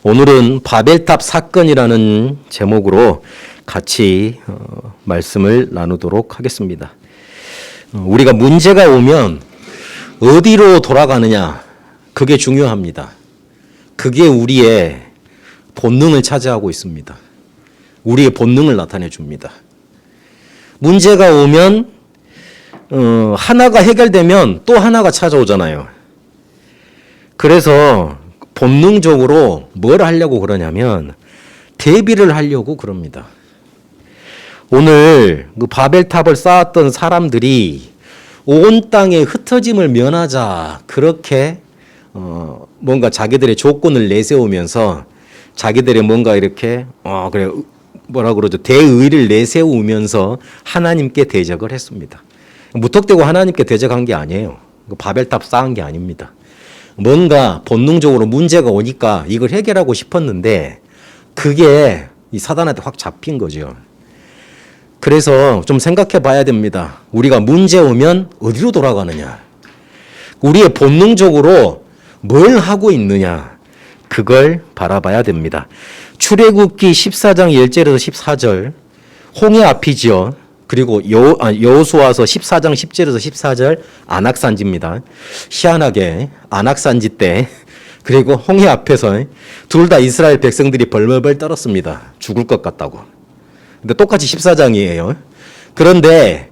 오늘은 바벨탑 사건이라는 제목으로 같이 말씀을 나누도록 하겠습니다. 우리가 문제가 오면 어디로 돌아가느냐, 그게 중요합니다. 그게 우리의 본능을 차지하고 있습니다. 우리의 본능을 나타내 줍니다. 문제가 오면 하나가 해결되면 또 하나가 찾아오잖아요. 그래서 본능적으로 뭘 하려고 그러냐면 대비를 하려고 그럽니다. 오늘 그 바벨탑을 쌓았던 사람들이 온 땅에 흩어짐을 면하자 그렇게 뭔가 자기들의 조건을 내세우면서 자기들의 뭔가 이렇게 그래 뭐라 그러죠, 대의를 내세우면서 하나님께 대적을 했습니다. 무턱대고 하나님께 대적한 게 아니에요. 바벨탑 쌓은 게 아닙니다. 뭔가 본능적으로 문제가 오니까 이걸 해결하고 싶었는데 그게 이 사단한테 확 잡힌 거죠. 그래서 좀 생각해 봐야 됩니다. 우리가 문제 오면 어디로 돌아가느냐, 우리의 본능적으로 뭘 하고 있느냐, 그걸 바라봐야 됩니다. 출애굽기 14장 1절에서 14절 홍해 앞이지요. 그리고 여호수아서 14장 10절에서 14절 안악산지입니다. 희한하게 안악산지 때 그리고 홍해 앞에서 둘 다 이스라엘 백성들이 벌벌벌 떨었습니다. 죽을 것 같다고. 근데 똑같이 14장이에요. 그런데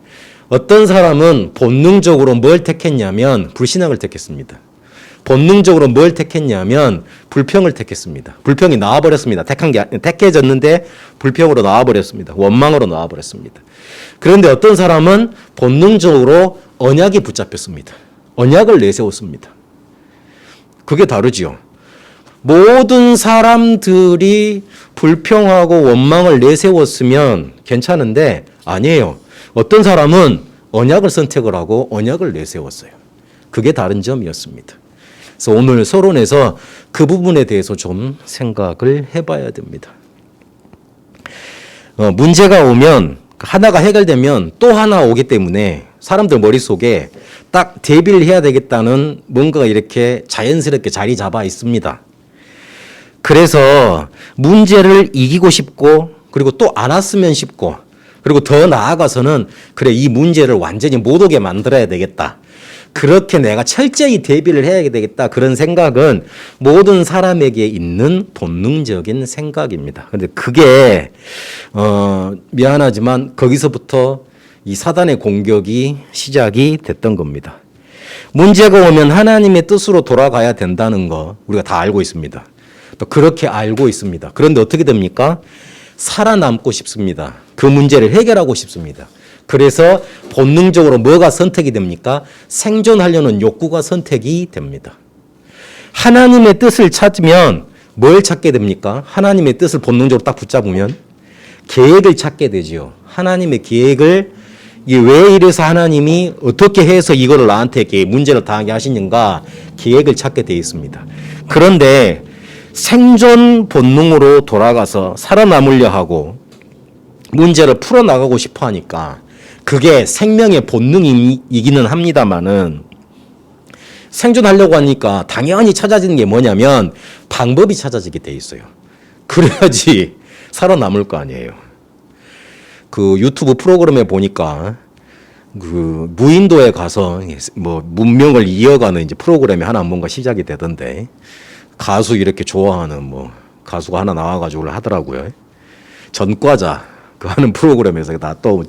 어떤 사람은 본능적으로 뭘 택했냐면 불신앙을 택했습니다. 본능적으로 뭘 택했냐면 불평을 택했습니다. 불평이 나와버렸습니다. 택해졌는데 불평으로 나와버렸습니다. 원망으로 나와버렸습니다. 그런데 어떤 사람은 본능적으로 언약에 붙잡혔습니다. 언약을 내세웠습니다. 그게 다르지요. 모든 사람들이 불평하고 원망을 내세웠으면 괜찮은데 아니에요. 어떤 사람은 언약을 선택을 하고 언약을 내세웠어요. 그게 다른 점이었습니다. 그래서 오늘 서론에서 그 부분에 대해서 좀 생각을 해봐야 됩니다. 문제가 오면 하나가 해결되면 또 하나 오기 때문에 사람들 머릿속에 딱 대비를 해야 되겠다는 뭔가가 이렇게 자연스럽게 자리 잡아 있습니다. 그래서 문제를 이기고 싶고 그리고 또 안 왔으면 싶고 그리고 더 나아가서는 그래 이 문제를 완전히 못 오게 만들어야 되겠다. 그렇게 내가 철저히 대비를 해야 되겠다. 그런 생각은 모든 사람에게 있는 본능적인 생각입니다. 그런데 그게 미안하지만 거기서부터 이 사단의 공격이 시작이 됐던 겁니다. 문제가 오면 하나님의 뜻으로 돌아가야 된다는 거 우리가 다 알고 있습니다. 또 그렇게 알고 있습니다. 그런데 어떻게 됩니까? 살아남고 싶습니다. 그 문제를 해결하고 싶습니다. 그래서 본능적으로 뭐가 선택이 됩니까? 생존하려는 욕구가 선택이 됩니다. 하나님의 뜻을 찾으면 뭘 찾게 됩니까? 하나님의 뜻을 본능적으로 딱 붙잡으면 계획을 찾게 되지요. 하나님의 계획을 왜 이래서 하나님이 어떻게 해서 이거를 나한테 이렇게 문제를 당하게 하시는가 계획을 찾게 되어 있습니다. 그런데 생존 본능으로 돌아가서 살아남으려 하고 문제를 풀어나가고 싶어 하니까 그게 생명의 본능이기는 합니다만은 생존하려고 하니까 당연히 찾아지는 게 뭐냐면 방법이 찾아지게 돼 있어요. 그래야지 살아남을 거 아니에요. 그 유튜브 프로그램에 보니까 그 무인도에 가서 뭐 문명을 이어가는 이제 프로그램이 하나 뭔가 시작이 되던데 가수 이렇게 좋아하는 뭐 가수가 하나 나와가지고 하더라고요. 전과자 그 하는 프로그램에서 나 또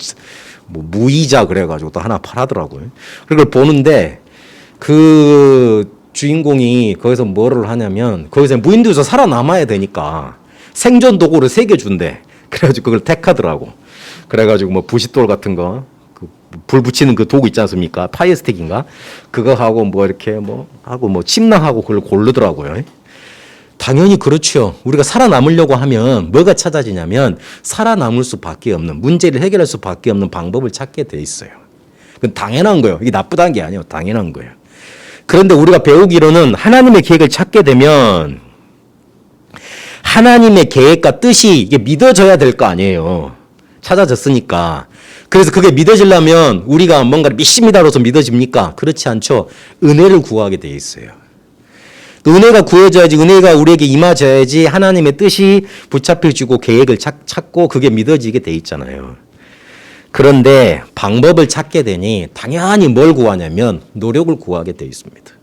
뭐 무이자 그래가지고 또 하나 팔하더라고요. 그걸 보는데 그 주인공이 거기서 뭐를 하냐면 거기서 무인도에서 살아남아야 되니까 생존 도구를 3개 준대. 그래가지고 그걸 택하더라고. 그래가지고 뭐 부싯돌 같은 거, 불 붙이는 그 도구 있지 않습니까? 파이어스틱인가? 그거 하고 뭐 이렇게 뭐 하고 뭐 침낭하고 그걸 고르더라고요. 당연히 그렇죠. 우리가 살아남으려고 하면 뭐가 찾아지냐면 살아남을 수밖에 없는, 문제를 해결할 수밖에 없는 방법을 찾게 돼 있어요. 그건 당연한 거예요. 이게 나쁘다는 게 아니에요. 당연한 거예요. 그런데 우리가 배우기로는 하나님의 계획을 찾게 되면 하나님의 계획과 뜻이 이게 믿어져야 될 거 아니에요. 찾아졌으니까. 그래서 그게 믿어지려면 우리가 뭔가를 믿습니다로서 믿어집니까? 그렇지 않죠. 은혜를 구하게 돼 있어요. 그 은혜가 구해져야지, 은혜가 우리에게 임하져야지 하나님의 뜻이 붙잡혀지고 계획을 찾고 그게 믿어지게 돼 있잖아요. 그런데 방법을 찾게 되니 당연히 뭘 구하냐면 노력을 구하게 돼 있습니다.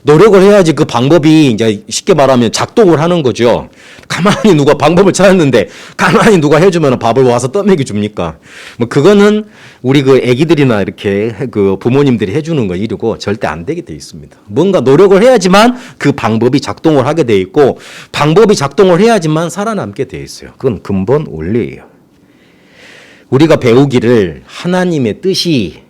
노력을 해야지 그 방법이 이제 쉽게 말하면 작동을 하는 거죠. 가만히 누가 방법을 찾았는데 가만히 누가 해주면 밥을 와서 떠먹여 줍니까? 뭐 그거는 우리 그 애기들이나 이렇게 그 부모님들이 해주는 거 일이고 절대 안 되게 돼 있습니다. 뭔가 노력을 해야지만 그 방법이 작동을 하게 돼 있고 방법이 작동을 해야지만 살아남게 돼 있어요. 그건 근본 원리예요. 우리가 배우기를 하나님의 뜻이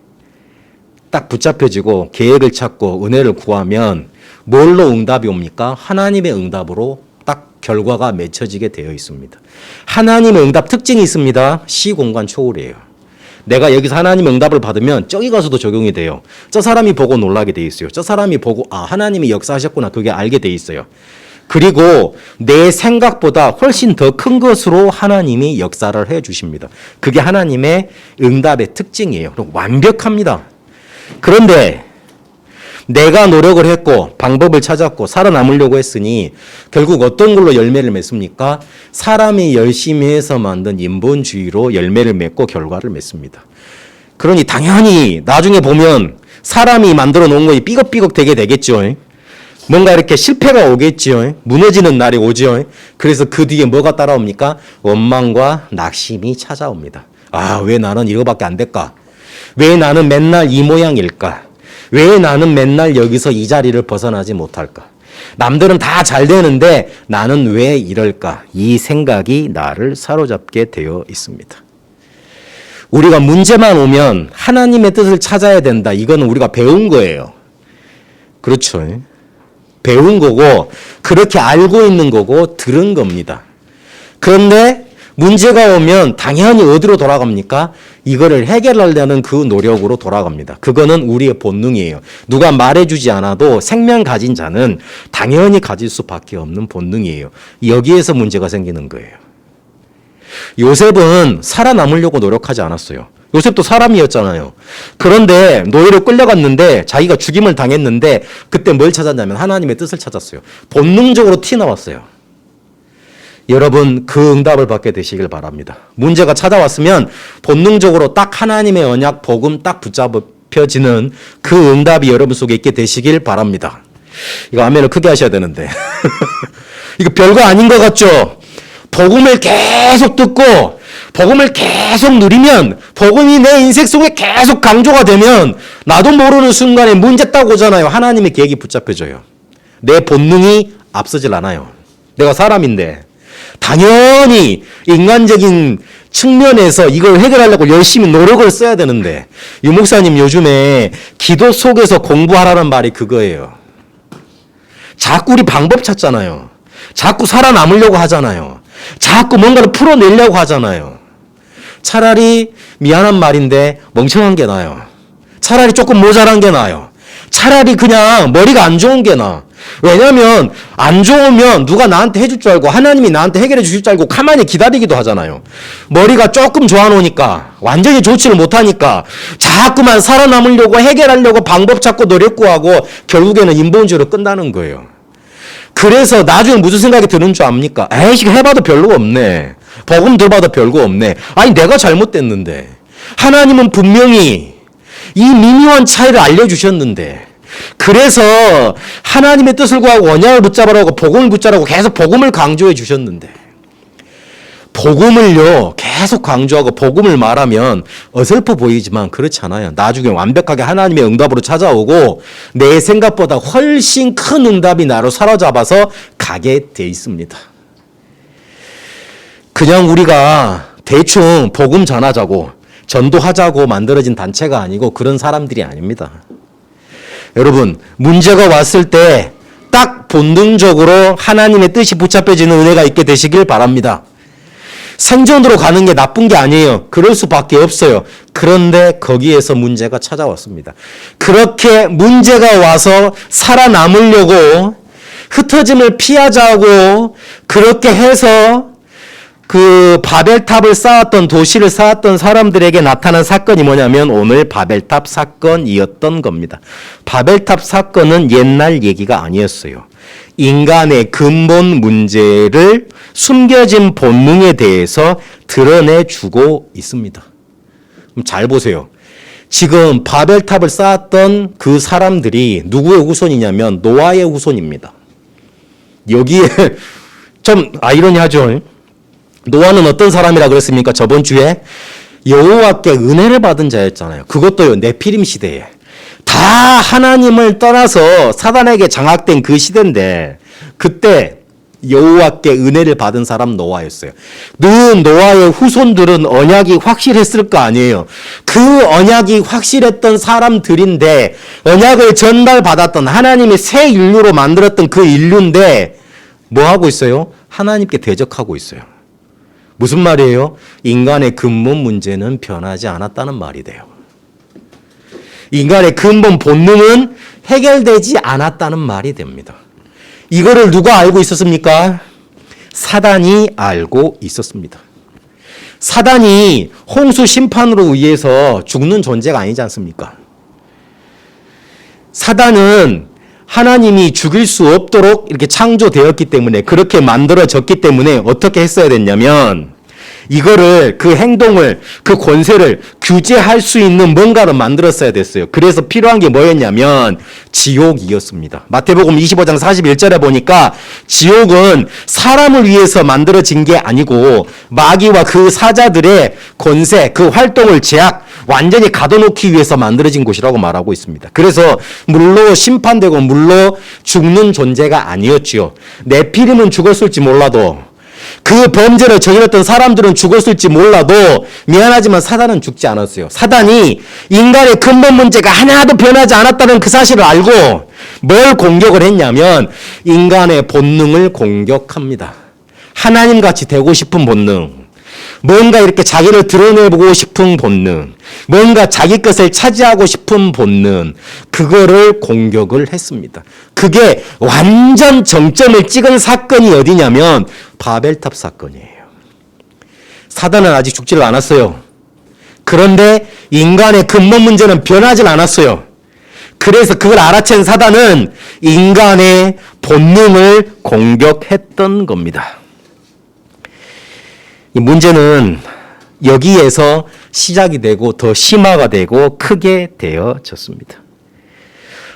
딱 붙잡혀지고 계획을 찾고 은혜를 구하면 뭘로 응답이 옵니까? 하나님의 응답으로 딱 결과가 맺혀지게 되어 있습니다. 하나님의 응답 특징이 있습니다. 시공간 초월이에요. 내가 여기서 하나님의 응답을 받으면 저기 가서도 적용이 돼요. 저 사람이 보고 놀라게 돼 있어요. 저 사람이 보고 하나님이 역사하셨구나 그게 알게 돼 있어요. 그리고 내 생각보다 훨씬 더 큰 것으로 하나님이 역사를 해 주십니다. 그게 하나님의 응답의 특징이에요. 완벽합니다. 그런데 내가 노력을 했고 방법을 찾았고 살아남으려고 했으니 결국 어떤 걸로 열매를 맺습니까? 사람이 열심히 해서 만든 인본주의로 열매를 맺고 결과를 맺습니다. 그러니 당연히 나중에 보면 사람이 만들어 놓은 거에 삐걱삐걱 되게 되겠죠. 뭔가 이렇게 실패가 오겠죠. 무너지는 날이 오죠. 그래서 그 뒤에 뭐가 따라옵니까? 원망과 낙심이 찾아옵니다. 왜 나는 이거밖에 안 될까? 왜 나는 맨날 이 모양일까? 왜 나는 맨날 여기서 이 자리를 벗어나지 못할까? 남들은 다 잘 되는데 나는 왜 이럴까? 이 생각이 나를 사로잡게 되어 있습니다. 우리가 문제만 오면 하나님의 뜻을 찾아야 된다. 이거는 우리가 배운 거예요. 그렇죠. 배운 거고 그렇게 알고 있는 거고 들은 겁니다. 그런데 문제가 오면 당연히 어디로 돌아갑니까? 이거를 해결하려는 그 노력으로 돌아갑니다. 그거는 우리의 본능이에요. 누가 말해주지 않아도 생명 가진 자는 당연히 가질 수밖에 없는 본능이에요. 여기에서 문제가 생기는 거예요. 요셉은 살아남으려고 노력하지 않았어요. 요셉도 사람이었잖아요. 그런데 노예로 끌려갔는데 자기가 죽임을 당했는데 그때 뭘 찾았냐면 하나님의 뜻을 찾았어요. 본능적으로 튀어나왔어요. 여러분 그 응답을 받게 되시길 바랍니다. 문제가 찾아왔으면 본능적으로 딱 하나님의 언약 복음 딱 붙잡혀지는 그 응답이 여러분 속에 있게 되시길 바랍니다. 이거 아멘을 크게 하셔야 되는데 이거 별거 아닌 것 같죠? 복음을 계속 듣고 복음을 계속 누리면 복음이 내 인생 속에 계속 강조가 되면 나도 모르는 순간에 문제 딱 오잖아요. 하나님의 계획이 붙잡혀져요. 내 본능이 앞서질 않아요. 내가 사람인데 당연히 인간적인 측면에서 이걸 해결하려고 열심히 노력을 써야 되는데 유 목사님 요즘에 기도 속에서 공부하라는 말이 그거예요. 자꾸 우리 방법 찾잖아요. 자꾸 살아남으려고 하잖아요. 자꾸 뭔가를 풀어내려고 하잖아요. 차라리 미안한 말인데 멍청한 게 나아요. 차라리 조금 모자란 게 나아요. 차라리 그냥 머리가 안 좋은 게 나아. 왜냐하면 안 좋으면 누가 나한테 해줄 줄 알고 하나님이 나한테 해결해 주실 줄 알고 가만히 기다리기도 하잖아요. 머리가 조금 좋아놓으니까 완전히 좋지를 못하니까 자꾸만 살아남으려고 해결하려고 방법 찾고 노력 구하고 결국에는 인본주의로 끝나는 거예요. 그래서 나중에 무슨 생각이 드는 줄 압니까? 에이씨 해봐도 별거 없네. 복음 들어봐도 별거 없네. 아니 내가 잘못됐는데 하나님은 분명히 이 미묘한 차이를 알려주셨는데 그래서 하나님의 뜻을 구하고 언약을 붙잡으라고 복음을 붙잡으라고 계속 복음을 강조해 주셨는데 복음을요 계속 강조하고 복음을 말하면 어설퍼 보이지만 그렇지 않아요. 나중에 완벽하게 하나님의 응답으로 찾아오고 내 생각보다 훨씬 큰 응답이 나로 사로잡아서 가게 돼 있습니다. 그냥 우리가 대충 복음 전하자고 전도하자고 만들어진 단체가 아니고 그런 사람들이 아닙니다. 여러분 문제가 왔을 때 딱 본능적으로 하나님의 뜻이 붙잡혀지는 은혜가 있게 되시길 바랍니다. 생존으로 가는 게 나쁜 게 아니에요. 그럴 수밖에 없어요. 그런데 거기에서 문제가 찾아왔습니다. 그렇게 문제가 와서 살아남으려고 흩어짐을 피하자고 그렇게 해서 그 바벨탑을 쌓았던 도시를 쌓았던 사람들에게 나타난 사건이 뭐냐면 오늘 바벨탑 사건이었던 겁니다. 바벨탑 사건은 옛날 얘기가 아니었어요. 인간의 근본 문제를 숨겨진 본능에 대해서 드러내주고 있습니다. 잘 보세요. 지금 바벨탑을 쌓았던 그 사람들이 누구의 후손이냐면 노아의 후손입니다. 여기에 좀 아이러니하죠. 노아는 어떤 사람이라 그랬습니까? 저번 주에 여호와께 은혜를 받은 자였잖아요. 그것도요, 네피림 시대에. 다 하나님을 떠나서 사단에게 장악된 그 시대인데 그때 여호와께 은혜를 받은 사람 노아였어요. 노아의 후손들은 언약이 확실했을 거 아니에요. 그 언약이 확실했던 사람들인데 언약을 전달받았던 하나님의 새 인류로 만들었던 그 인류인데 뭐 하고 있어요? 하나님께 대적하고 있어요. 무슨 말이에요? 인간의 근본 문제는 변하지 않았다는 말이 돼요. 인간의 근본 본능은 해결되지 않았다는 말이 됩니다. 이거를 누가 알고 있었습니까? 사단이 알고 있었습니다. 사단이 홍수 심판으로 의해서 죽는 존재가 아니지 않습니까? 사단은 하나님이 죽일 수 없도록 이렇게 창조되었기 때문에, 그렇게 만들어졌기 때문에 어떻게 했어야 됐냐면 이거를, 그 행동을, 그 권세를 규제할 수 있는 뭔가를 만들었어야 됐어요. 그래서 필요한 게 뭐였냐면 지옥이었습니다. 마태복음 25장 41절에 보니까 지옥은 사람을 위해서 만들어진 게 아니고 마귀와 그 사자들의 권세, 그 활동을 완전히 가둬놓기 위해서 만들어진 곳이라고 말하고 있습니다. 그래서 물로 심판되고 물로 죽는 존재가 아니었지요. 네피림은 죽었을지 몰라도, 그 범죄를 저질렀던 사람들은 죽었을지 몰라도 미안하지만 사단은 죽지 않았어요. 사단이 인간의 근본 문제가 하나도 변하지 않았다는 그 사실을 알고 뭘 공격을 했냐면 인간의 본능을 공격합니다. 하나님같이 되고 싶은 본능, 뭔가 이렇게 자기를 드러내보고 싶은 본능, 뭔가 자기 것을 차지하고 싶은 본능, 그거를 공격을 했습니다. 그게 완전 정점을 찍은 사건이 어디냐면 바벨탑 사건이에요. 사단은 아직 죽지를 않았어요. 그런데 인간의 근본 문제는 변하지 않았어요. 그래서 그걸 알아챈 사단은 인간의 본능을 공격했던 겁니다. 이 문제는 여기에서 시작이 되고 더 심화가 되고 크게 되어졌습니다.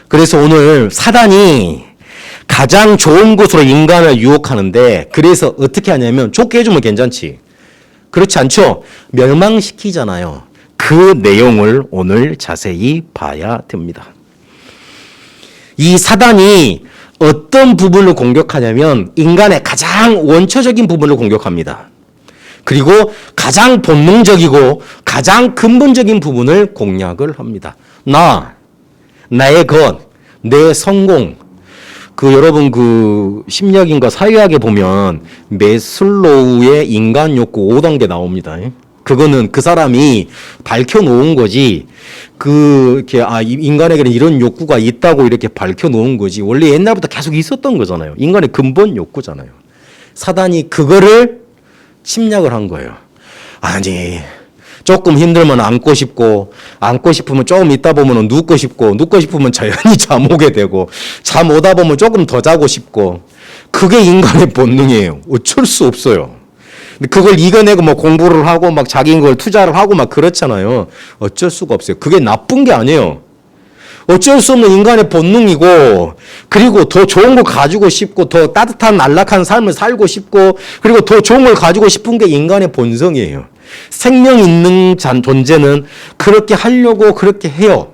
그래서 오늘 사단이 가장 좋은 곳으로 인간을 유혹하는데, 그래서 어떻게 하냐면 좁게 해주면 괜찮지. 그렇지 않죠? 멸망시키잖아요. 그 내용을 오늘 자세히 봐야 됩니다. 이 사단이 어떤 부분을 공격하냐면 인간의 가장 원초적인 부분을 공격합니다. 그리고 가장 본능적이고 가장 근본적인 부분을 공략을 합니다. 나의 것, 내 성공. 여러분 심리학인가 사회학에 보면 메슬로우의 인간 욕구 5단계 나옵니다. 그거는 그 사람이 밝혀놓은 거지. 인간에게는 이런 욕구가 있다고 이렇게 밝혀놓은 거지. 원래 옛날부터 계속 있었던 거잖아요. 인간의 근본 욕구잖아요. 사단이 그거를 침략을 한 거예요. 아니, 조금 힘들면 안고 싶고, 안고 싶으면 조금 있다 보면 눕고 싶고, 눕고 싶으면 자연히 잠 오게 되고, 잠 오다 보면 조금 더 자고 싶고, 그게 인간의 본능이에요. 어쩔 수 없어요. 그걸 이겨내고 공부를 하고 자기 걸 투자를 하고 그렇잖아요. 어쩔 수가 없어요. 그게 나쁜 게 아니에요. 어쩔 수 없는 인간의 본능이고, 그리고 더 좋은 걸 가지고 싶고, 더 따뜻한 안락한 삶을 살고 싶고, 그리고 더 좋은 걸 가지고 싶은 게 인간의 본성이에요. 생명 있는 존재는 그렇게 하려고 그렇게 해요.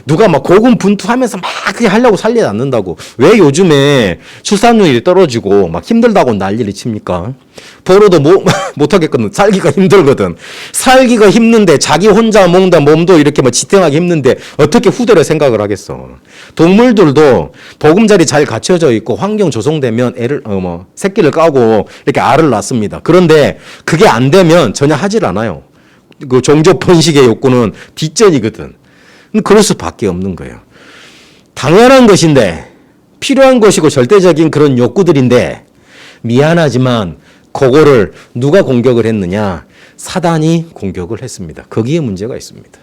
누가 고군분투하면서 그렇게 하려고 살리지 않는다고. 왜 요즘에 출산율이 떨어지고 힘들다고 난리를 칩니까? 벌어도 못하겠거든. 살기가 힘들거든. 살기가 힘든데 자기 혼자 먹는다 몸도 이렇게 지탱하기 힘든데 어떻게 후대를 생각을 하겠어. 동물들도 보금자리 잘 갖춰져 있고 환경 조성되면 새끼를 까고 이렇게 알을 낳습니다. 그런데 그게 안 되면 전혀 하질 않아요. 종족 번식의 욕구는 뒷전이거든. 그럴 수밖에 없는 거예요. 당연한 것인데, 필요한 것이고 절대적인 그런 욕구들인데, 미안하지만 그거를 누가 공격을 했느냐? 사단이 공격을 했습니다. 거기에 문제가 있습니다.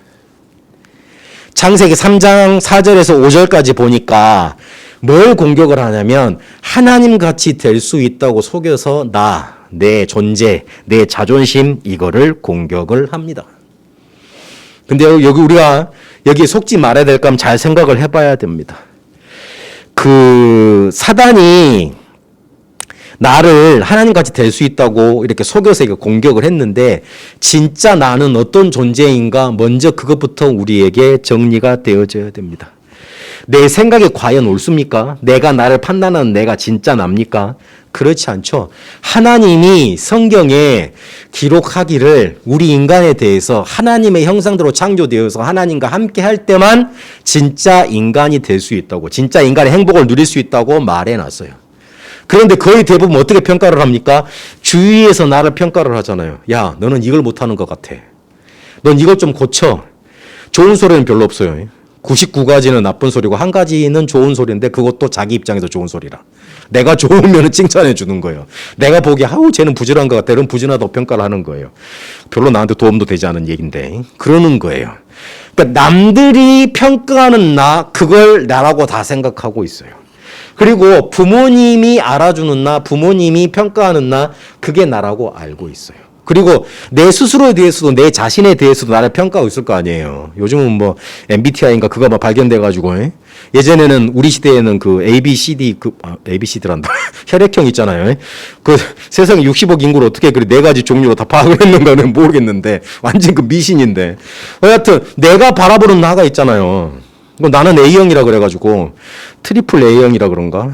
창세기 3장 4절에서 5절까지 보니까 뭘 공격을 하냐면 하나님같이 될 수 있다고 속여서 내 존재, 내 자존심 이거를 공격을 합니다. 근데 여기 우리가 여기 속지 말아야 될까 하면 잘 생각을 해봐야 됩니다. 그 사단이 나를 하나님같이 될 수 있다고 이렇게 속여서 공격을 했는데 진짜 나는 어떤 존재인가 먼저 그것부터 우리에게 정리가 되어져야 됩니다. 내 생각이 과연 옳습니까? 내가 나를 판단하는 내가 진짜 납니까? 그렇지 않죠. 하나님이 성경에 기록하기를 우리 인간에 대해서 하나님의 형상대로 창조되어서 하나님과 함께 할 때만 진짜 인간이 될 수 있다고, 진짜 인간의 행복을 누릴 수 있다고 말해놨어요. 그런데 거의 대부분 어떻게 평가를 합니까? 주위에서 나를 평가를 하잖아요. 야, 너는 이걸 못하는 것 같아. 넌 이걸 좀 고쳐. 좋은 소리는 별로 없어요. 99가지는 나쁜 소리고 한 가지는 좋은 소리인데 그것도 자기 입장에서 좋은 소리라. 내가 좋으면 칭찬해 주는 거예요. 내가 보기에 쟤는 부진한 것 같아. 그럼 부진하다고 평가를 하는 거예요. 별로 나한테 도움도 되지 않은 얘기인데 그러는 거예요. 그러니까 남들이 평가하는 그걸 나라고 다 생각하고 있어요. 그리고 부모님이 알아주는 부모님이 평가하는 그게 나라고 알고 있어요. 그리고 내 스스로에 대해서도 내 자신에 대해서도 나를 평가하고 있을 거 아니에요. 요즘은 뭐 MBTI인가 그거 막 발견돼가지고 예전에는 우리 시대에는 그 ABCD ABCD란다 혈액형 있잖아요. 그 세상에 60억 인구를 어떻게 그 네 가지 종류로 다 파악을 했는가는 모르겠는데 완전 그 미신인데 여하튼 내가 바라보는 나가 있잖아요. 나는 A형이라 그래가지고 트리플 A형이라 그런가?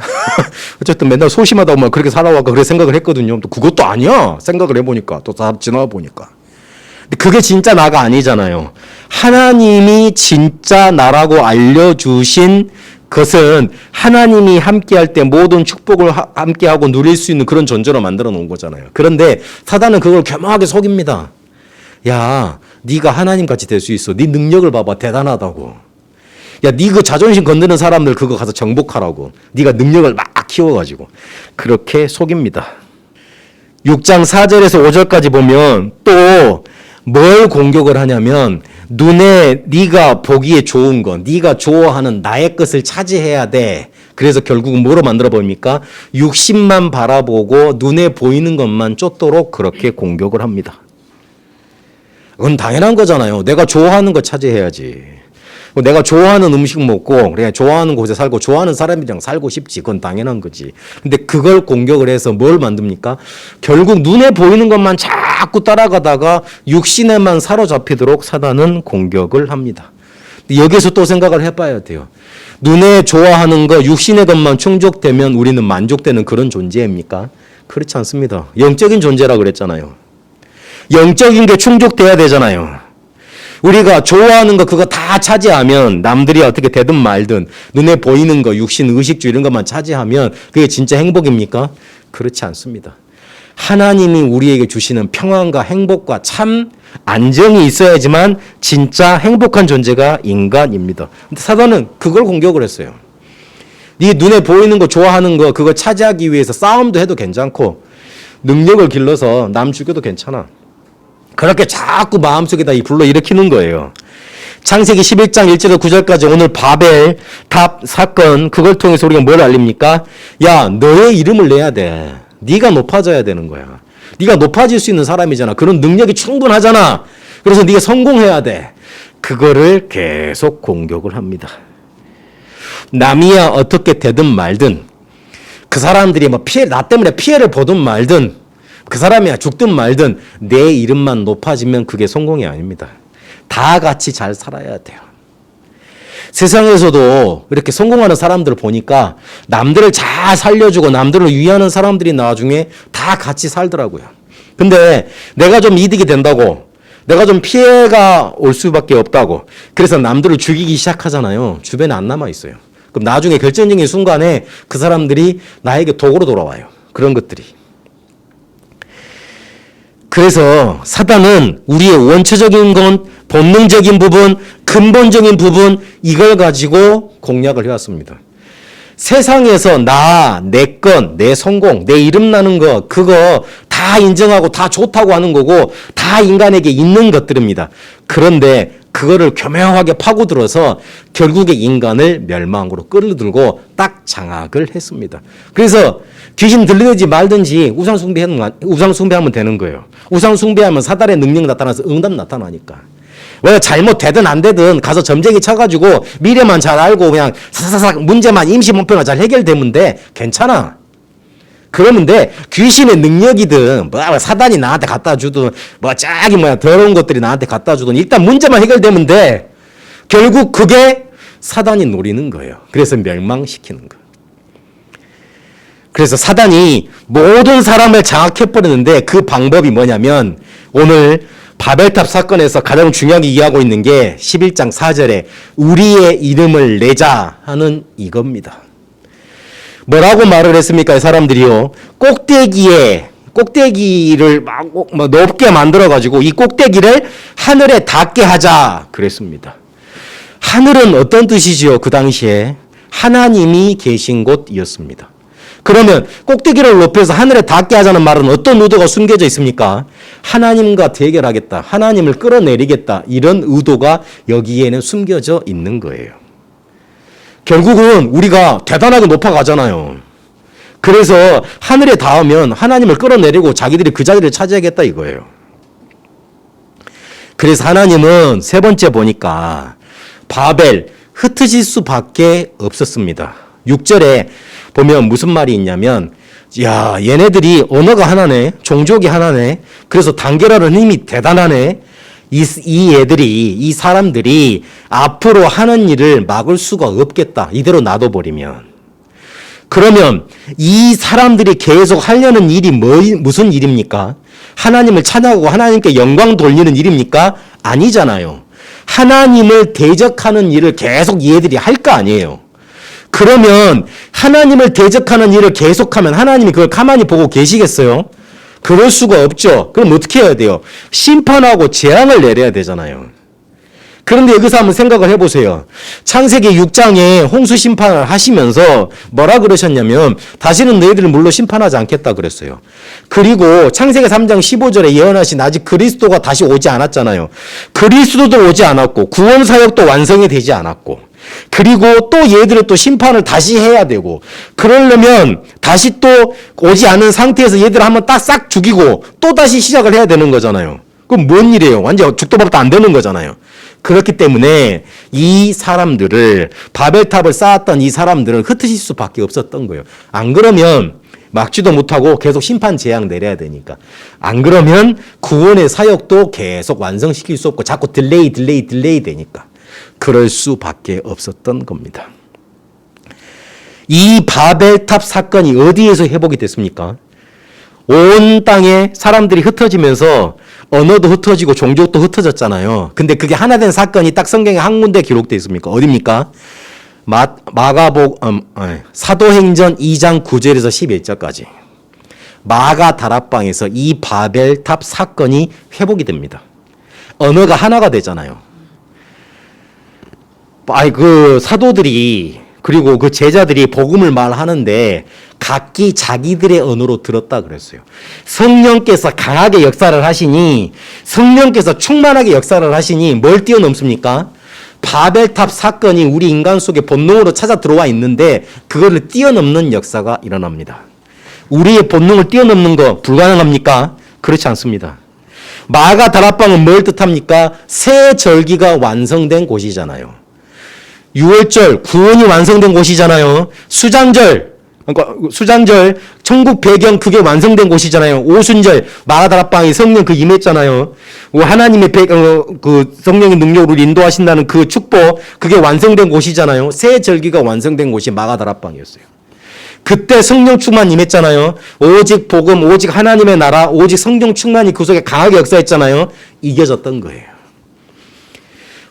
어쨌든 맨날 소심하다고 막 그렇게 살아왔고 그렇게 생각을 했거든요. 또 그것도 아니야. 생각을 해보니까 또 다 지나와 보니까. 근데 그게 진짜 나가 아니잖아요. 하나님이 진짜 나라고 알려주신 것은 하나님이 함께할 때 모든 축복을 함께하고 누릴 수 있는 그런 존재로 만들어 놓은 거잖아요. 그런데 사단은 그걸 교묘하게 속입니다. 야, 네가 하나님같이 될 수 있어. 네 능력을 봐봐. 대단하다고. 야, 네 그 자존심 건드는 사람들 그거 가서 정복하라고. 네가 능력을 막 키워가지고. 그렇게 속입니다. 6장 4절에서 5절까지 보면 또 뭘 공격을 하냐면 눈에 네가 보기에 좋은 거, 네가 좋아하는 나의 것을 차지해야 돼. 그래서 결국은 뭐로 만들어 버립니까? 육신만 바라보고 눈에 보이는 것만 쫓도록 그렇게 공격을 합니다. 그건 당연한 거잖아요. 내가 좋아하는 거 차지해야지. 내가 좋아하는 음식 먹고 그냥 좋아하는 곳에 살고 좋아하는 사람이랑 살고 싶지. 그건 당연한 거지. 근데 그걸 공격을 해서 뭘 만듭니까? 결국 눈에 보이는 것만 자꾸 따라가다가 육신에만 사로잡히도록 사단은 공격을 합니다. 여기서 또 생각을 해봐야 돼요. 눈에 좋아하는 거, 육신의 것만 충족되면 우리는 만족되는 그런 존재입니까? 그렇지 않습니다. 영적인 존재라 그랬잖아요. 영적인 게 충족돼야 되잖아요. 우리가 좋아하는 거 그거 다 차지하면 남들이 어떻게 되든 말든 눈에 보이는 거 육신 의식주 이런 것만 차지하면 그게 진짜 행복입니까? 그렇지 않습니다. 하나님이 우리에게 주시는 평안과 행복과 참 안정이 있어야지만 진짜 행복한 존재가 인간입니다. 근데 사단은 그걸 공격을 했어요. 네 눈에 보이는 거 좋아하는 거 그거 차지하기 위해서 싸움도 해도 괜찮고 능력을 길러서 남 죽여도 괜찮아. 그렇게 자꾸 마음속에다 불러일으키는 거예요. 창세기 11장 1절에서 9절까지 오늘 바벨 답 사건 그걸 통해서 우리가 뭘 알립니까? 야, 너의 이름을 내야 돼. 네가 높아져야 되는 거야. 네가 높아질 수 있는 사람이잖아. 그런 능력이 충분하잖아. 그래서 네가 성공해야 돼. 그거를 계속 공격을 합니다. 남이야 어떻게 되든 말든 그 사람들이 나 때문에 피해를 보든 말든 그 사람이야 죽든 말든 내 이름만 높아지면 그게 성공이 아닙니다. 다 같이 잘 살아야 돼요. 세상에서도 이렇게 성공하는 사람들을 보니까 남들을 잘 살려주고 남들을 위하는 사람들이 나중에 다 같이 살더라고요. 근데 내가 좀 이득이 된다고 내가 좀 피해가 올 수밖에 없다고 그래서 남들을 죽이기 시작하잖아요. 주변에 안 남아있어요. 그럼 나중에 결정적인 순간에 그 사람들이 나에게 도구로 돌아와요. 그런 것들이. 그래서 사단은 우리의 원초적인 건 본능적인 부분, 근본적인 부분 이걸 가지고 공략을 해왔습니다. 세상에서 나, 내 건, 내 성공, 내 이름 나는 거, 그거 다 인정하고 다 좋다고 하는 거고 다 인간에게 있는 것들입니다. 그런데 그거를 교묘하게 파고들어서 결국에 인간을 멸망으로 끌어들고 딱 장악을 했습니다. 그래서 귀신 들리든지 말든지 우상숭배하면 되는 거예요. 우상숭배하면 사단의 능력이 나타나서 응답 나타나니까. 왜 잘못되든 안 되든 가서 점쟁이 쳐가지고 미래만 잘 알고 그냥 사사삭 문제만 임시 목표만 잘 해결되면 돼. 괜찮아. 그러면 돼. 귀신의 능력이든 뭐 사단이 나한테 갖다 주든 뭐 짝이 뭐야 더러운 것들이 나한테 갖다 주든 일단 문제만 해결되면 돼. 결국 그게 사단이 노리는 거예요. 그래서 멸망시키는 거예요. 그래서 사단이 모든 사람을 장악해버리는데 그 방법이 뭐냐면 오늘 바벨탑 사건에서 가장 중요하게 이해하고 있는 게 11장 4절에 우리의 이름을 내자 하는 이겁니다. 뭐라고 말을 했습니까? 이 사람들이요. 꼭대기를 막 높게 만들어가지고 이 꼭대기를 하늘에 닿게 하자 그랬습니다. 하늘은 어떤 뜻이지요? 그 당시에 하나님이 계신 곳이었습니다. 그러면 꼭대기를 높여서 하늘에 닿게 하자는 말은 어떤 의도가 숨겨져 있습니까? 하나님과 대결하겠다. 하나님을 끌어내리겠다. 이런 의도가 여기에는 숨겨져 있는 거예요. 결국은 우리가 대단하게 높아가잖아요. 그래서 하늘에 닿으면 하나님을 끌어내리고 자기들이 그 자리를 차지하겠다 이거예요. 그래서 하나님은 세 번째 보니까 바벨, 흩어질 수밖에 없었습니다. 6절에 보면 무슨 말이 있냐면 야 얘네들이 언어가 하나네. 종족이 하나네. 그래서 단결하는 힘이 대단하네. 이 사람들이 앞으로 하는 일을 막을 수가 없겠다. 이대로 놔둬버리면. 그러면 이 사람들이 계속 하려는 일이 무슨 일입니까? 하나님을 찬양하고 하나님께 영광 돌리는 일입니까? 아니잖아요. 하나님을 대적하는 일을 계속 얘들이 할 거 아니에요. 그러면 하나님을 대적하는 일을 계속하면 하나님이 그걸 가만히 보고 계시겠어요? 그럴 수가 없죠. 그럼 어떻게 해야 돼요? 심판하고 재앙을 내려야 되잖아요. 그런데 여기서 한번 생각을 해보세요. 창세기 6장에 홍수 심판을 하시면서 뭐라 그러셨냐면 다시는 너희들을 물로 심판하지 않겠다 그랬어요. 그리고 창세기 3장 15절에 예언하신 아직 그리스도가 다시 오지 않았잖아요. 그리스도도 오지 않았고 구원 사역도 완성이 되지 않았고 그리고 또 얘들을 또 심판을 다시 해야 되고 그러려면 다시 또 오지 않은 상태에서 얘들을 한번 딱 싹 죽이고 또 다시 시작을 해야 되는 거잖아요. 그럼 뭔 일이에요? 완전 죽도 밥도 안 되는 거잖아요. 그렇기 때문에 이 사람들을 바벨탑을 쌓았던 이 사람들은 흩어질 수밖에 없었던 거예요. 안 그러면 막지도 못하고 계속 심판 재앙 내려야 되니까. 안 그러면 구원의 사역도 계속 완성시킬 수 없고 자꾸 딜레이 되니까. 그럴 수밖에 없었던 겁니다. 이 바벨탑 사건이 어디에서 회복이 됐습니까? 온 땅에 사람들이 흩어지면서 언어도 흩어지고 종족도 흩어졌잖아요. 근데 그게 하나 된 사건이 딱 성경에 한 군데 기록되어 있습니까? 어디입니까? 사도행전 2장 9절에서 11절까지. 마가 다락방에서 이 바벨탑 사건이 회복이 됩니다. 언어가 하나가 되잖아요. 그 사도들이 그리고 그 제자들이 복음을 말하는데 각기 자기들의 언어로 들었다 그랬어요. 성령께서 강하게 역사를 하시니 성령께서 충만하게 역사를 하시니 뭘 뛰어넘습니까? 바벨탑 사건이 우리 인간 속에 본능으로 찾아 들어와 있는데 그거를 뛰어넘는 역사가 일어납니다. 우리의 본능을 뛰어넘는 거 불가능합니까? 그렇지 않습니다. 마가 다락방은 뭘 뜻합니까? 새 절기가 완성된 곳이잖아요. 6월절 구원이 완성된 곳이잖아요. 수장절 천국 배경 그게 완성된 곳이잖아요. 오순절 마가다락방에 성령 그 임했잖아요. 하나님의 그 성령의 능력으로 인도하신다는 그 축복 그게 완성된 곳이잖아요. 새 절기가 완성된 곳이 마가다락방이었어요. 그때 성령 충만 임했잖아요. 오직 복음, 오직 하나님의 나라, 오직 성령 충만이 그 속에 강하게 역사했잖아요. 이겨졌던 거예요.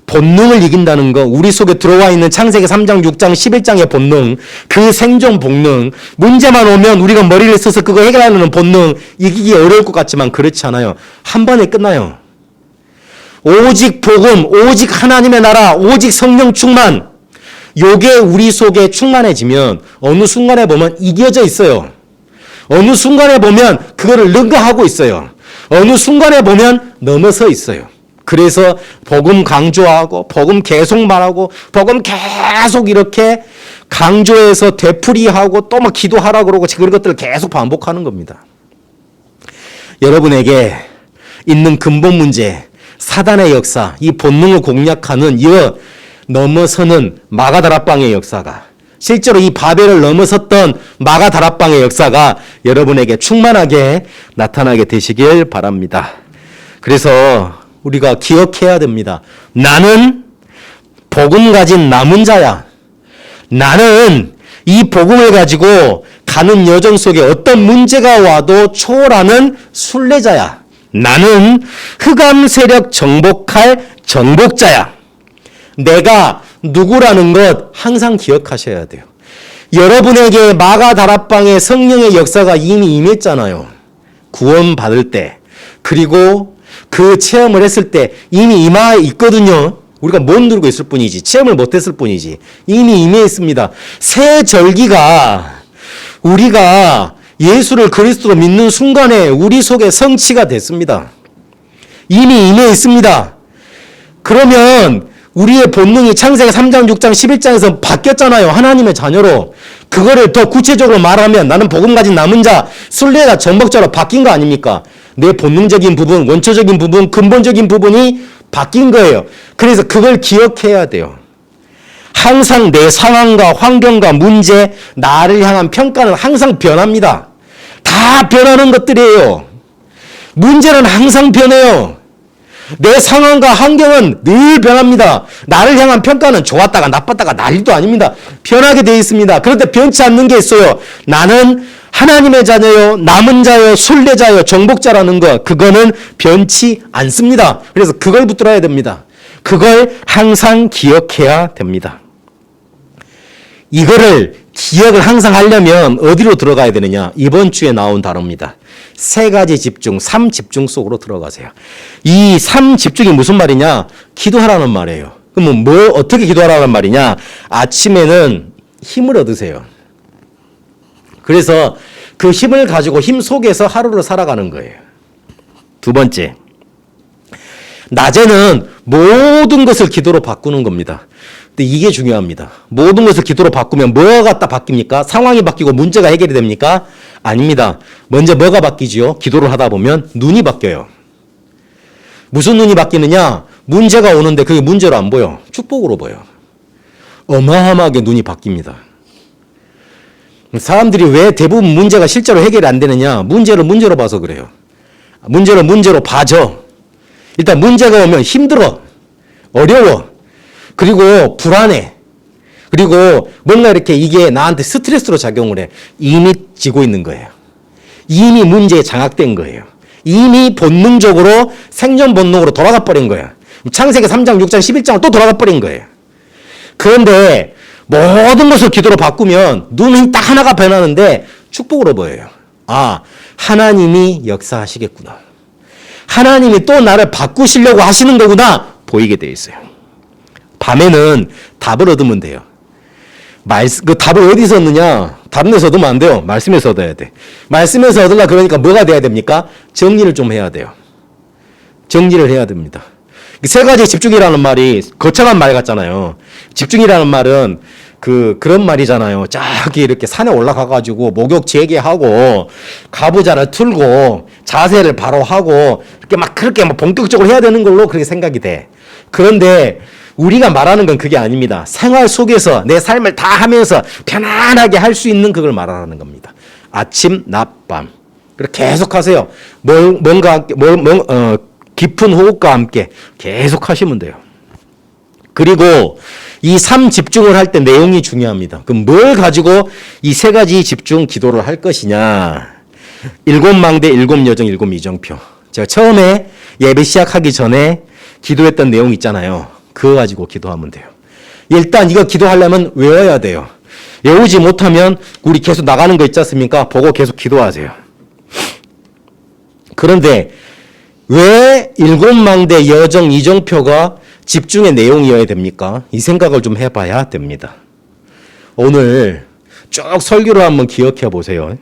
본능을 이긴다는 거, 우리 속에 들어와 있는 창세기 3장, 6장, 11장의 본능, 그 생존 본능, 문제만 오면 우리가 머리를 써서 그거 해결하는 본능, 이기기 어려울 것 같지만 그렇지 않아요. 한 번에 끝나요. 오직 복음, 오직 하나님의 나라, 오직 성령 충만, 요게 우리 속에 충만해지면 어느 순간에 보면 이겨져 있어요. 어느 순간에 보면 그거를 능가하고 있어요. 어느 순간에 보면 넘어서 있어요. 그래서 복음 강조하고 복음 계속 말하고 복음 계속 이렇게 강조해서 되풀이하고 또 막 기도하라 그러고 그런 것들을 계속 반복하는 겁니다. 여러분에게 있는 근본 문제, 사단의 역사, 이 본능을 공략하는 이 넘어서는 마가다락방의 역사가, 실제로 이 바벨을 넘어섰던 마가다락방의 역사가 여러분에게 충만하게 나타나게 되시길 바랍니다. 그래서 우리가 기억해야 됩니다. 나는 복음 가진 남은 자야. 나는 이 복음을 가지고 가는 여정 속에 어떤 문제가 와도 초월하는 순례자야. 나는 흑암 세력 정복할 정복자야. 내가 누구라는 것 항상 기억하셔야 돼요. 여러분에게 마가다락방의 성령의 역사가 이미 임했잖아요. 구원 받을 때, 그리고 그 체험을 했을 때 이미 임하에 있거든요. 우리가 못 누르고 있을 뿐이지, 체험을 못했을 뿐이지. 이미 임해 있습니다. 새 절기가 우리가 예수를 그리스도로 믿는 순간에 우리 속에 성취가 됐습니다. 이미 임해 있습니다. 그러면 우리의 본능이 창세기 3장, 6장, 11장에서 바뀌었잖아요. 하나님의 자녀로. 그거를 더 구체적으로 말하면 나는 복음 가진 남은 자, 순례자, 정복자로 바뀐 거 아닙니까? 내 본능적인 부분, 원초적인 부분, 근본적인 부분이 바뀐 거예요. 그래서 그걸 기억해야 돼요. 항상 내 상황과 환경과 문제, 나를 향한 평가는 항상 변합니다. 다 변하는 것들이에요. 문제는 항상 변해요. 내 상황과 환경은 늘 변합니다. 나를 향한 평가는 좋았다가 나빴다가 난리도 아닙니다. 변하게 되어 있습니다. 그런데 변치 않는 게 있어요. 나는 하나님의 자녀요, 남은 자요, 순례자요, 정복자라는 것, 그거는 변치 않습니다. 그래서 그걸 붙들어야 됩니다. 그걸 항상 기억해야 됩니다. 이거를 기억을 항상 하려면 어디로 들어가야 되느냐? 이번 주에 나온 단어입니다. 세 가지 집중, 3집중 속으로 들어가세요. 이 3집중이 무슨 말이냐? 기도하라는 말이에요. 그러면 어떻게 기도하라는 말이냐? 아침에는 힘을 얻으세요. 그래서 그 힘을 가지고 힘 속에서 하루를 살아가는 거예요. 두 번째, 낮에는 모든 것을 기도로 바꾸는 겁니다. 근데 이게 중요합니다. 모든 것을 기도로 바꾸면 뭐가 갖다 바뀝니까? 상황이 바뀌고 문제가 해결이 됩니까? 아닙니다. 먼저 뭐가 바뀌지요? 기도를 하다 보면 눈이 바뀌어요. 무슨 눈이 바뀌느냐? 문제가 오는데 그게 문제로 안 보여. 축복으로 보여. 어마어마하게 눈이 바뀝니다. 사람들이 왜 대부분 문제가 실제로 해결이 안 되느냐? 문제를 문제로 봐서 그래요. 문제를 문제로 봐줘. 일단 문제가 오면 힘들어. 어려워. 그리고 불안해. 그리고 뭔가 이렇게 이게 나한테 스트레스로 작용을 해. 이미 지고 있는 거예요. 이미 문제에 장악된 거예요. 이미 본능적으로 생존 본능으로 돌아가 버린 거예요. 창세기 3장, 6장, 11장을 또 돌아가 버린 거예요. 그런데 모든 것을 기도로 바꾸면 눈이 딱 하나가 변하는데 축복으로 보여요. 아, 하나님이 역사하시겠구나. 하나님이 또 나를 바꾸시려고 하시는 거구나 보이게 돼 있어요. 밤에는 답을 얻으면 돼요. 그 답을 어디서 얻느냐? 다른 데서 얻으면 안 돼요. 말씀에서 얻어야 돼. 말씀에서 얻으려 그러니까 뭐가 돼야 됩니까? 정리를 좀 해야 돼요. 정리를 해야 됩니다. 세 가지 집중이라는 말이 거창한 말 같잖아요. 집중이라는 말은 그런 말이잖아요. 저기 이렇게 산에 올라가가지고 목욕 재개하고 가부좌를 틀고 자세를 바로 하고 이렇게 막 그렇게 막 본격적으로 해야 되는 걸로 그렇게 생각이 돼. 그런데 우리가 말하는 건 그게 아닙니다. 생활 속에서 내 삶을 다 하면서 편안하게 할 수 있는 그걸 말하는 겁니다. 아침, 낮, 밤. 그렇게 계속 하세요. 깊은 호흡과 함께 계속 하시면 돼요. 그리고 이 3집중을 할 때 내용이 중요합니다. 그럼 뭘 가지고 이 세 가지 집중 기도를 할 것이냐. 7망대, 7여정, 7이정표. 제가 처음에 예배 시작하기 전에 기도했던 내용 있잖아요. 그거 가지고 기도하면 돼요. 일단 이거 기도하려면 외워야 돼요. 외우지 못하면 우리 계속 나가는 거 있지 않습니까? 보고 계속 기도하세요. 그런데 왜 7망대 여정 이정표가 집중의 내용이어야 됩니까? 이 생각을 좀 해봐야 됩니다. 오늘 쭉 설교를 한번 기억해 보세요.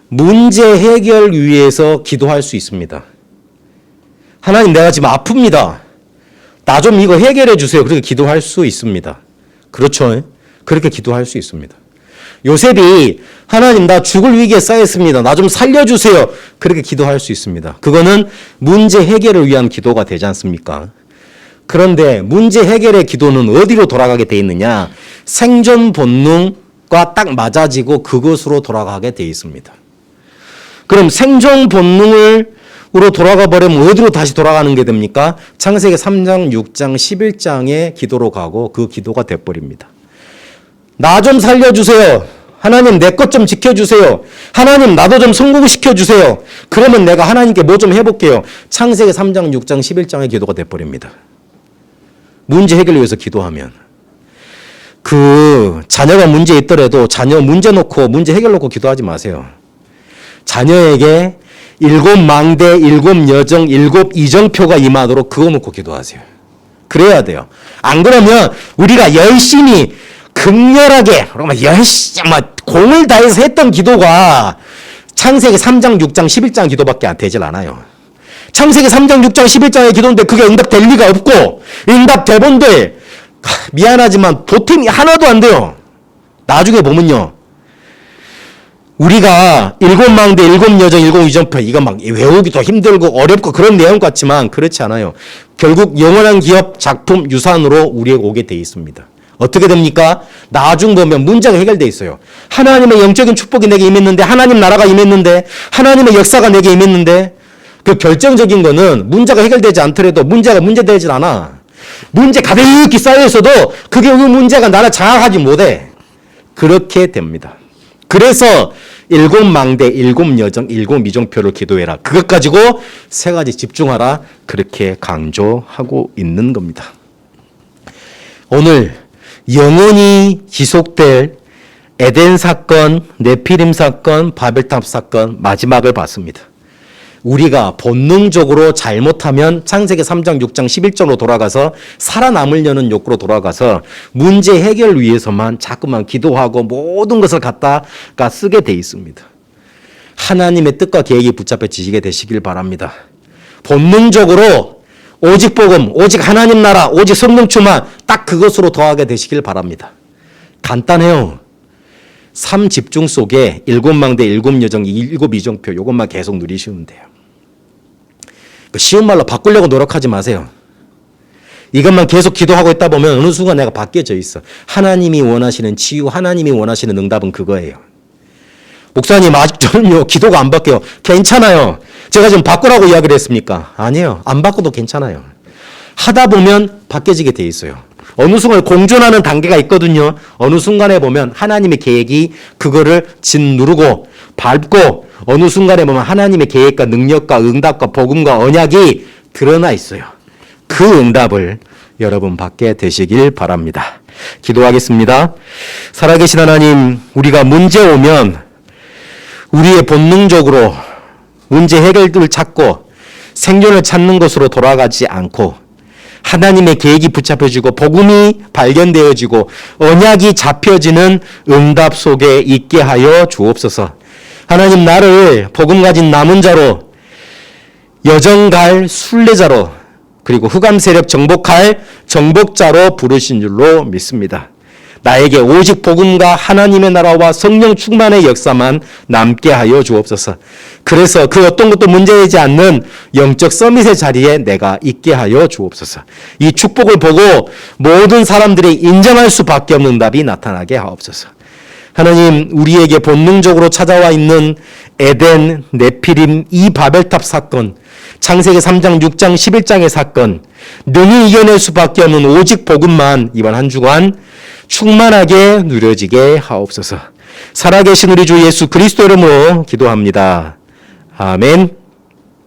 문제 해결 위해서 기도할 수 있습니다. 하나님, 내가 지금 아픕니다. 나 좀 이거 해결해 주세요. 그렇게 기도할 수 있습니다. 그렇죠? 그렇게 기도할 수 있습니다. 요셉이 하나님, 나 죽을 위기에 쌓였습니다. 나 좀 살려주세요. 그렇게 기도할 수 있습니다. 그거는 문제 해결을 위한 기도가 되지 않습니까? 그런데 문제 해결의 기도는 어디로 돌아가게 돼 있느냐? 생존 본능과 딱 맞아지고 그것으로 돌아가게 돼 있습니다. 그럼 생존 본능으로 돌아가 버리면 어디로 다시 돌아가는 게 됩니까? 창세기 3장, 6장, 11장의 기도로 가고 그 기도가 돼버립니다. 나 좀 살려주세요. 하나님, 내 것 좀 지켜주세요. 하나님, 나도 좀 성공시켜주세요. 그러면 내가 하나님께 뭐 좀 해볼게요. 창세기 3장, 6장, 11장의 기도가 돼버립니다. 문제 해결을 위해서 기도하면. 자녀가 문제 있더라도 자녀 문제 놓고, 문제 해결 놓고 기도하지 마세요. 자녀에게 7망대, 7여정, 7이정표가 임하도록 그거 놓고 기도하세요. 그래야 돼요. 안 그러면 우리가 열심히 극렬하게 열심히 공을 다해서 했던 기도가 창세기 3장, 6장, 11장 기도밖에 안 되질 않아요. 창세기 3장, 6장, 11장의 기도인데 그게 응답될 리가 없고 응답되본들 미안하지만 보탬이 하나도 안 돼요. 나중에 보면요. 우리가 7망대, 7여정, 7이정표 이거 막 외우기도 힘들고 어렵고 그런 내용 같지만 그렇지 않아요. 결국 영원한 기업, 작품, 유산으로 우리에게 오게 돼 있습니다. 어떻게 됩니까? 나중 보면 문제가 해결되어 있어요. 하나님의 영적인 축복이 내게 임했는데, 하나님 나라가 임했는데, 하나님의 역사가 내게 임했는데, 그 결정적인 거는 문제가 해결되지 않더라도 문제가 문제되질 않아. 문제 가득히 쌓여 있어도 그게 그 문제가 나를 장악하지 못해. 그렇게 됩니다. 그래서 7망대, 7여정, 7이정표를 기도해라. 그것 가지고 3가지 집중하라. 그렇게 강조하고 있는 겁니다. 오늘 영원히 지속될 에덴 사건, 네피림 사건, 바벨탑 사건 마지막을 봤습니다. 우리가 본능적으로 잘못하면 창세기 3장, 6장, 11장으로 돌아가서 살아남으려는 욕구로 돌아가서 문제 해결 위해서만 자꾸만 기도하고 모든 것을 갖다가 쓰게 돼 있습니다. 하나님의 뜻과 계획이 붙잡혀지시게 되시길 바랍니다. 본능적으로 오직 복음, 오직 하나님 나라, 오직 성령 충만 딱 그것으로 더하게 되시길 바랍니다. 간단해요. 3집중 속에 7망대, 7여정, 7이정표 이것만 계속 누리시면 돼요. 쉬운 말로 바꾸려고 노력하지 마세요. 이것만 계속 기도하고 있다 보면 어느 순간 내가 바뀌어져 있어. 하나님이 원하시는 치유, 하나님이 원하시는 응답은 그거예요. 목사님, 아직 저는요 기도가 안 바뀌어요. 괜찮아요. 제가 지금 바꾸라고 이야기를 했습니까? 아니에요. 안 바꿔도 괜찮아요. 하다 보면 바뀌어지게 돼 있어요. 어느 순간 공존하는 단계가 있거든요. 어느 순간에 보면 하나님의 계획이 그거를 짓누르고 밟고 어느 순간에 보면 하나님의 계획과 능력과 응답과 복음과 언약이 드러나 있어요. 그 응답을 여러분 받게 되시길 바랍니다. 기도하겠습니다. 살아계신 하나님, 우리가 문제 오면 우리의 본능적으로 문제 해결들을 찾고 생존을 찾는 것으로 돌아가지 않고 하나님의 계획이 붙잡혀지고 복음이 발견되어지고 언약이 잡혀지는 응답 속에 있게 하여 주옵소서. 하나님, 나를 복음 가진 남은 자로, 여정갈 순례자로, 그리고 흑암 세력 정복할 정복자로 부르신 줄로 믿습니다. 나에게 오직 복음과 하나님의 나라와 성령 충만의 역사만 남게 하여 주옵소서. 그래서 그 어떤 것도 문제되지 않는 영적 서밋의 자리에 내가 있게 하여 주옵소서. 이 축복을 보고 모든 사람들이 인정할 수밖에 없는 응답이 나타나게 하옵소서. 하나님, 우리에게 본능적으로 찾아와 있는 에덴, 네피림, 이 바벨탑 사건, 창세기 3장, 6장, 11장의 사건, 능히 이겨낼 수밖에 없는 오직 복음만 이번 한 주간 충만하게 누려지게 하옵소서. 살아계신 우리 주 예수 그리스도 이름으로 기도합니다. 아멘.